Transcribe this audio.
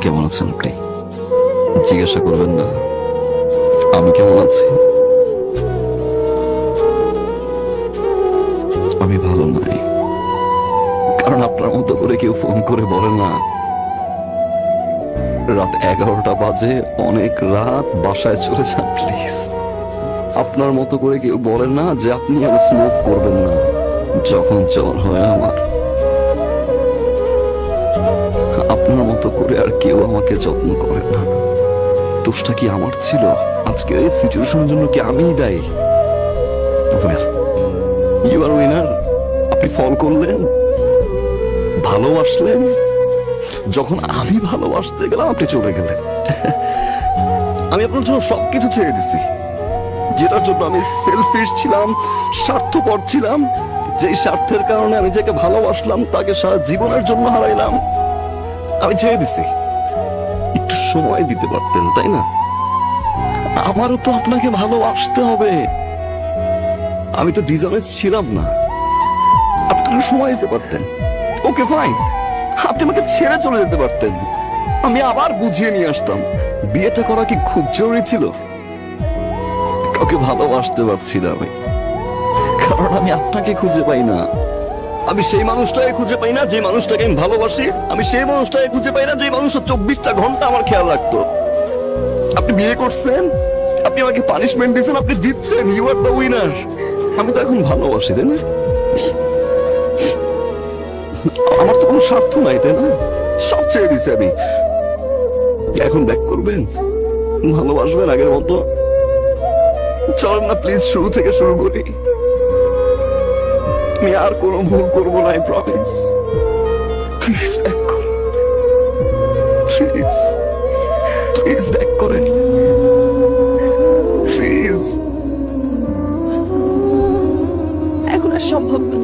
কেমন আছেন আপনি? জিজ্ঞাসা করবেন না আমি কেমন আছি? আমি ভালো নাই, কারণ আপনার মতো করে কেউ ফোন করে বলে না রাত 11টা বাজে, অনেক রাত, বাসায় চলে যান প্লিজ। আপনার মতো করে কেউ বলে না যে আপনি আর স্মোক করবেন না যখন জ্বর হয় আমার। আপনার মতো করে আর কেউ আমাকে যত্ন করে না। দোষটা কি আমার ছিল? আজকের এই সিচুয়েশনের জন্য কি আমিই দায়ী? You are winner. আপনি ফল করলেন, ভালোবাসলেন। যখন আমি ভালোবাসতে গেলাম আপনি চলে গেলেন। আমি আপনার জন্য সবকিছু ছেড়ে দিছি, যেটার জন্য আমি সেলফিশ ছিলাম, স্বার্থপর ছিলাম, যেই স্বার্থের কারণে আমি যাকে ভালোবাসলাম তাকে সারা জীবনের জন্য হারাইলাম। আমি ছেড়ে দিছি। একটু সময় দিতে পারতেন, তাই না? আমারও তো আপনাকে ভালোবাসতে হবে। আমি তো ডিসঅনেস্ট ছিলাম না। আপনি একটু সময় দিতে পারতেন। ওকে ফাইন, আপনি আমাকে ছেড়ে চলে যেতে পারতেন, আমি আবার বুঝিয়ে নিয়ে আসতাম। বিয়েটা করা কি খুব জরুরি ছিল? কাউকে ভালোবাসতে পারছি না আমি, কারণ আমি আপনাকে খুঁজে পাই না। আমি সেই মানুষটাকে খুঁজে পাই না যে মানুষটাকে আমি ভালোবাসি। আমি সেই মানুষটাকে খুঁজে পাই না যে মানুষটা 24টা ঘন্টা আমার খেয়াল রাখতো। আপনি বিয়ে করছেন, আপনি আমাকে পানিশমেন্ট দিচ্ছেন, আপনি জিতছেন, ইউ আর দ্য উইনার। আমি তো এখন ভালোবাসি, তাই না? আমার তো কোনো স্বার্থ নাই, তাই না? সব ছেড়ে দিছি আমি। এখন ব্যাক করবেন, ভালোবাসবেন আগের মতো? চলেন না প্লিজ, শুরু থেকে শুরু করি। আমি আর কোনো ভুল করবো না, আই প্রমিস। প্লিজ ব্যাক করুন, প্লিজ প্লিজ ব্যাক করেন, প্লিজ। এখন আর সম্ভব না।